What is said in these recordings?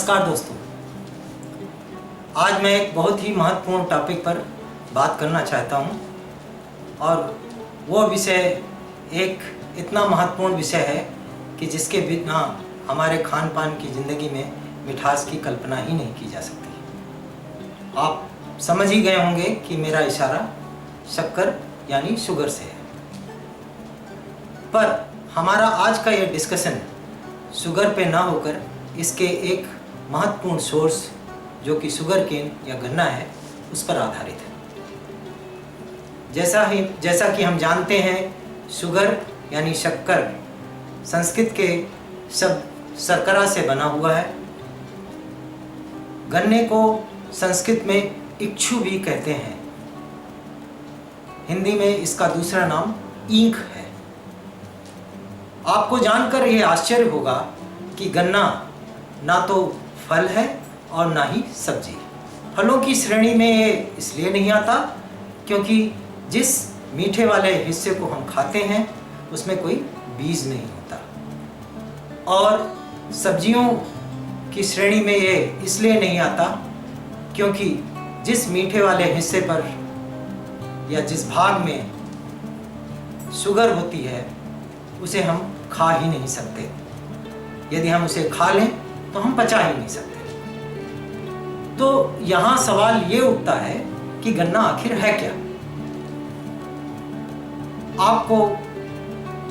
नमस्कार दोस्तों, आज मैं एक बहुत ही महत्वपूर्ण टॉपिक पर बात करना चाहता हूं और वो विषय एक इतना महत्वपूर्ण विषय है कि जिसके बिना हमारे खान पान की ज़िंदगी में मिठास की कल्पना ही नहीं की जा सकती। आप समझ ही गए होंगे कि मेरा इशारा शक्कर यानी शुगर से है। पर हमारा आज का ये डिस्कशन शुगर पे ना होकर इसके एक महत्वपूर्ण सोर्स जो कि शुगर केन या गन्ना है उस पर आधारित है। जैसा कि हम जानते हैं, शुगर यानी शक्कर संस्कृत के शब्द शर्करा से बना हुआ है। गन्ने को संस्कृत में इक्षु भी कहते हैं। हिंदी में इसका दूसरा नाम ईंख है। आपको जानकर यह आश्चर्य होगा कि गन्ना ना तो फल है और ना ही सब्जी। फलों की श्रेणी में ये इसलिए नहीं आता क्योंकि जिस मीठे वाले हिस्से को हम खाते हैं उसमें कोई बीज नहीं होता, और सब्जियों की श्रेणी में ये इसलिए नहीं आता क्योंकि जिस मीठे वाले हिस्से पर या जिस भाग में शुगर होती है उसे हम खा ही नहीं सकते। यदि हम उसे खा लें तो हम पचा ही नहीं सकते। तो यहाँ सवाल ये उठता है कि गन्ना आखिर है क्या। आपको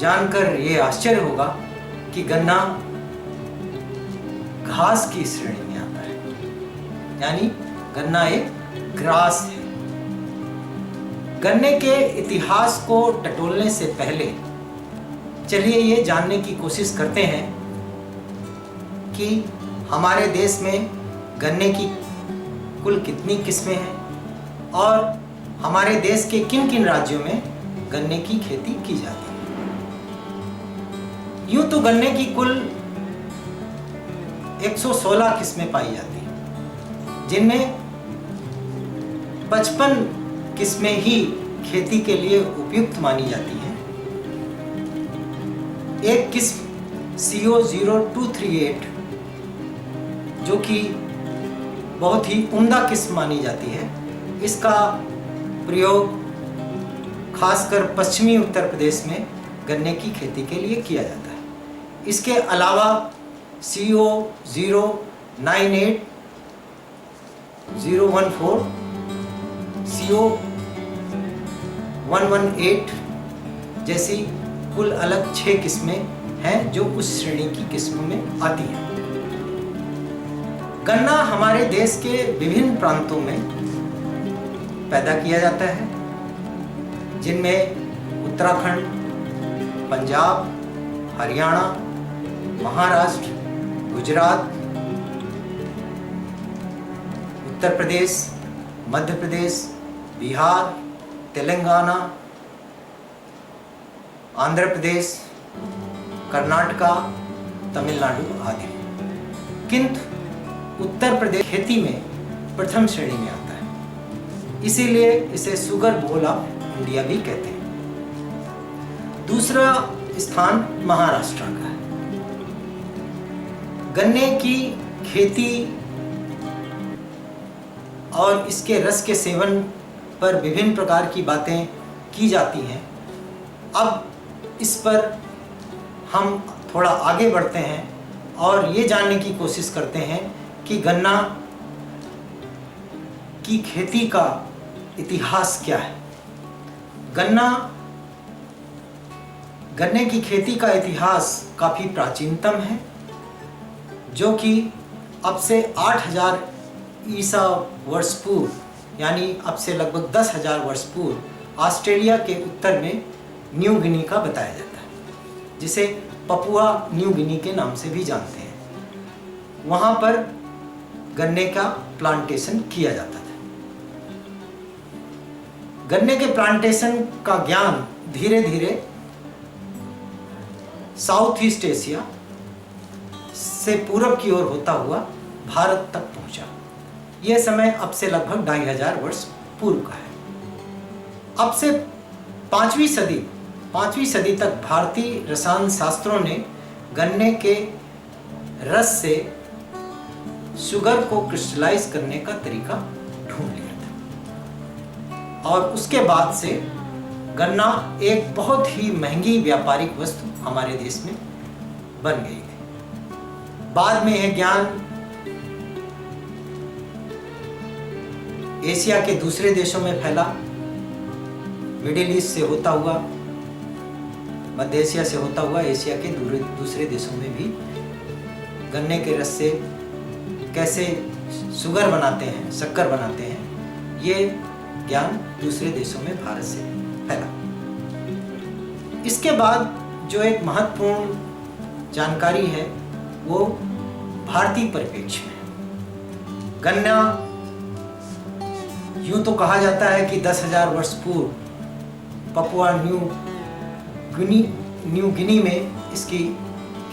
जानकर ये आश्चर्य होगा कि गन्ना घास की श्रेणी में आता है, यानी गन्ना एक ग्रास है। गन्ने के इतिहास को टटोलने से पहले चलिए ये जानने की कोशिश करते हैं कि हमारे देश में गन्ने की कुल कितनी किस्में हैं और हमारे देश के किन किन राज्यों में गन्ने की खेती की जाती है। यूं तो गन्ने की कुल 116 किस्में पाई जाती हैं, जिनमें 55 किस्में ही खेती के लिए उपयुक्त मानी जाती हैं। एक किस्म CO0238 जो कि बहुत ही उम्दा किस्म मानी जाती है, इसका प्रयोग खासकर पश्चिमी उत्तर प्रदेश में गन्ने की खेती के लिए किया जाता है। इसके अलावा CO098, 014, CO118 जैसी कुल अलग 6 किस्में हैं जो उस श्रेणी की किस्मों में आती हैं। गन्ना हमारे देश के विभिन्न प्रांतों में पैदा किया जाता है, जिनमें उत्तराखंड, पंजाब, हरियाणा, महाराष्ट्र, गुजरात, उत्तर प्रदेश, मध्य प्रदेश, बिहार, तेलंगाना, आंध्र प्रदेश, कर्नाटका, तमिलनाडु आदि। किंतु उत्तर प्रदेश खेती में प्रथम श्रेणी में आता है, इसीलिए इसे शुगर बोल ऑफ इंडिया भी कहते हैं। दूसरा स्थान महाराष्ट्र का है। गन्ने की खेती और इसके रस के सेवन पर विभिन्न प्रकार की बातें की जाती हैं। अब इस पर हम थोड़ा आगे बढ़ते हैं और ये जानने की कोशिश करते हैं कि गन्ना की खेती का इतिहास क्या है। गन्ने की खेती का इतिहास काफ़ी प्राचीनतम है, जो कि अब से 8000 ईसा वर्ष पूर्व यानी अब से लगभग 10,000 वर्ष पूर्व ऑस्ट्रेलिया के उत्तर में न्यू गिनी का बताया जाता है, जिसे पपुआ न्यू गिनी के नाम से भी जानते हैं। वहाँ पर गन्ने का प्लांटेशन किया जाता था। गन्ने के प्लांटेशन का ज्ञान धीरे धीरे साउथ ईस्ट एशिया से पूरब की ओर होता हुआ भारत तक पहुंचा। यह समय अब से लगभग 2500 वर्ष पूर्व का है। अब से 5वीं सदी तक भारतीय रसायन शास्त्रों ने गन्ने के रस से शुगर को क्रिस्टलाइज करने का तरीका ढूंढ लिया था और उसके बाद से गन्ना एक बहुत ही महंगी व्यापारिक वस्तु हमारे देश में बन गई थी। बाद में यह ज्ञान एशिया के दूसरे देशों में फैला, मिडिल ईस्ट से होता हुआ, मध्य एशिया से होता हुआ एशिया के दूसरे देशों में भी गन्ने के रस से कैसे शुगर बनाते हैं, शक्कर बनाते हैं, ये ज्ञान दूसरे देशों में भारत से फैला। इसके बाद जो एक महत्वपूर्ण जानकारी है वो भारतीय परिप्रेक्ष्य में। गन्ना यूं तो कहा जाता है कि 10,000 वर्ष पूर्व पपुआ न्यू गिनी में इसकी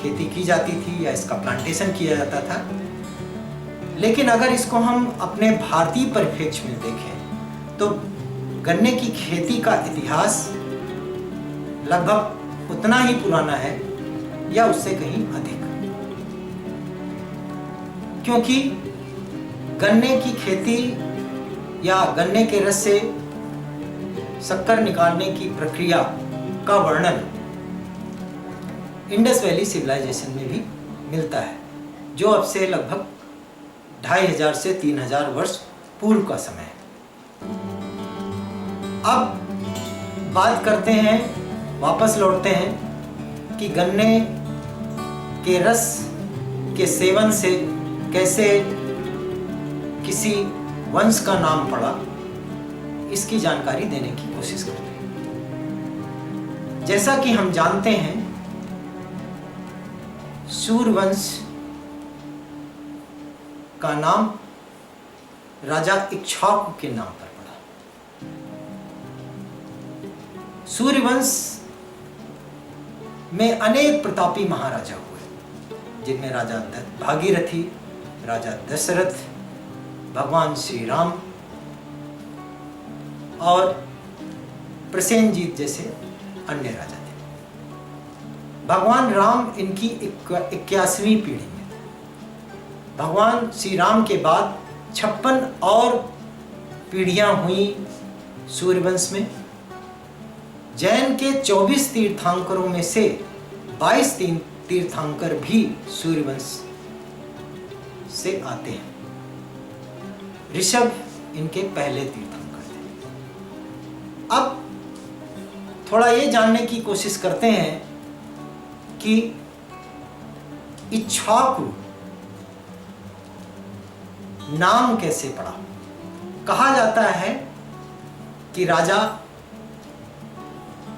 खेती की जाती थी या इसका प्लांटेशन किया जाता था, लेकिन अगर इसको हम अपने भारतीय परिप्रेक्ष्य में देखें तो गन्ने की खेती का इतिहास लगभग उतना ही पुराना है या उससे कहीं अधिक, क्योंकि गन्ने की खेती या गन्ने के रस से शक्कर निकालने की प्रक्रिया का वर्णन इंडस वैली सिविलाइजेशन में भी मिलता है, जो अब से लगभग 2500 से 3000 वर्ष पूर्व का समय है। अब बात करते हैं, वापस लौटते हैं कि गन्ने के रस के सेवन से कैसे किसी वंश का नाम पड़ा, इसकी जानकारी देने की कोशिश करते हैं। जैसा कि हम जानते हैं, सूर्यवंश का नाम राजा इक्ष्वाकु के नाम पर पड़ा। सूर्यवंश में अनेक प्रतापी महाराजा हुए, जिनमें राजा भागीरथी, राजा दशरथ, भगवान श्री राम और प्रसेनजीत जैसे अन्य राजा थे। भगवान राम इनकी 81वीं पीढ़ी में थे। भगवान श्री राम के बाद 56 और पीढ़ियां हुई सूर्यवंश में। जैन के 24 तीर्थंकरों में से 22 तीर्थंकर भी सूर्यवंश से आते हैं। ऋषभ इनके पहले तीर्थंकर थे। अब थोड़ा ये जानने की कोशिश करते हैं कि इक्ष्वाकु नाम कैसे पड़ा। कहा जाता है कि राजा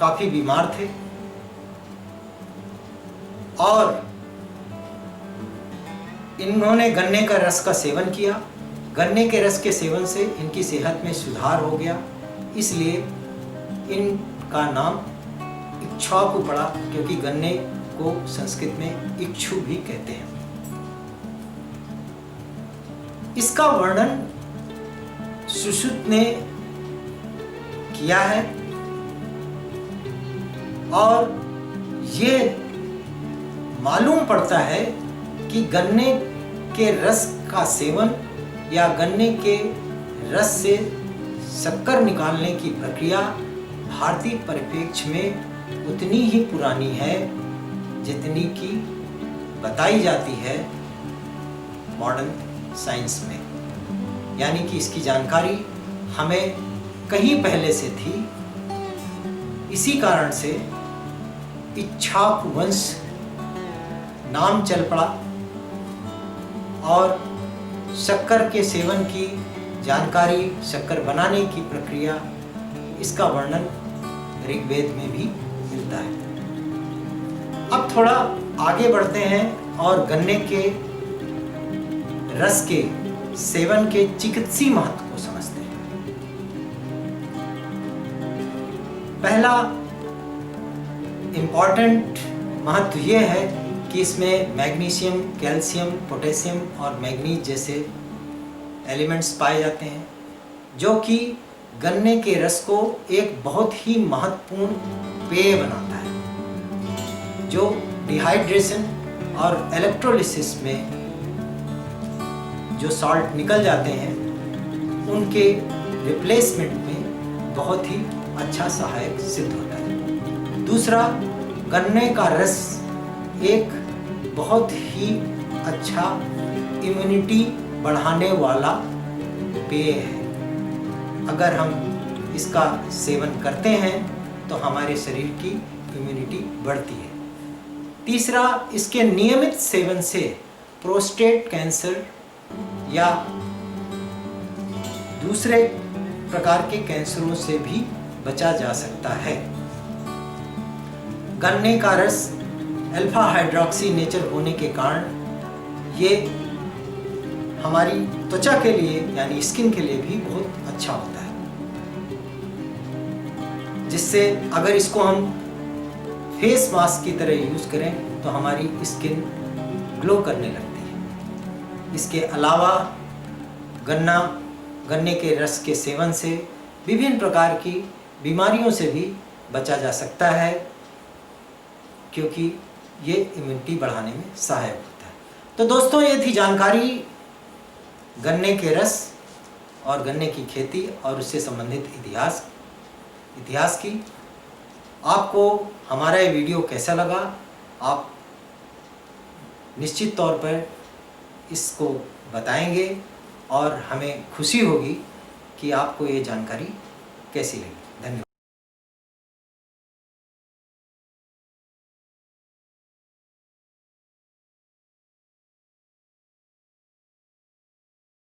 काफी बीमार थे और इन्होंने गन्ने का रस का सेवन किया। गन्ने के रस के सेवन से इनकी सेहत में सुधार हो गया, इसलिए इनका नाम इक्ष्वाकु पड़ा, क्योंकि गन्ने को संस्कृत में इक्षु भी कहते हैं। इसका वर्णन सुश्रुत ने किया है और ये मालूम पड़ता है कि गन्ने के रस का सेवन या गन्ने के रस से शक्कर निकालने की प्रक्रिया भारतीय परिप्रेक्ष्य में उतनी ही पुरानी है जितनी की बताई जाती है मॉडर्न साइंस में। यानी कि इसकी जानकारी हमें कहीं पहले से थी। इसी कारण से इक्ष्वाकु वंश नाम चल पड़ा और शक्कर के सेवन की जानकारी, शक्कर बनाने की प्रक्रिया, इसका वर्णन ऋग्वेद में भी मिलता है। अब थोड़ा आगे बढ़ते हैं और गन्ने के रस के सेवन के चिकित्सीय महत्व को समझते हैं। पहला इम्पॉर्टेंट महत्व यह है कि इसमें मैग्नीशियम, कैल्शियम, पोटेशियम और मैग्नीज जैसे एलिमेंट्स पाए जाते हैं, जो कि गन्ने के रस को एक बहुत ही महत्वपूर्ण पेय बनाता है, जो डिहाइड्रेशन और इलेक्ट्रोलिसिस में जो सॉल्ट निकल जाते हैं उनके रिप्लेसमेंट में बहुत ही अच्छा सहायक सिद्ध होता है। दूसरा, गन्ने का रस एक बहुत ही अच्छा इम्यूनिटी बढ़ाने वाला पेय है। अगर हम इसका सेवन करते हैं तो हमारे शरीर की इम्यूनिटी बढ़ती है। तीसरा, इसके नियमित सेवन से प्रोस्टेट कैंसर या दूसरे प्रकार के कैंसरों से भी बचा जा सकता है। गन्ने का रस अल्फा हाइड्रोक्सी नेचर होने के कारण ये हमारी त्वचा के लिए यानी स्किन के लिए भी बहुत अच्छा होता है, जिससे अगर इसको हम फेस मास्क की तरह यूज़ करें तो हमारी स्किन ग्लो करने लगती है। इसके अलावा गन्ने के रस के सेवन से विभिन्न प्रकार की बीमारियों से भी बचा जा सकता है, क्योंकि ये इम्यूनिटी बढ़ाने में सहायक होता है। तो दोस्तों, ये थी जानकारी गन्ने के रस और गन्ने की खेती और उससे संबंधित इतिहास की। आपको हमारा ये वीडियो कैसा लगा? आप निश्चित तौर पर इसको बताएंगे और हमें खुशी होगी कि आपको ये जानकारी कैसी लगी।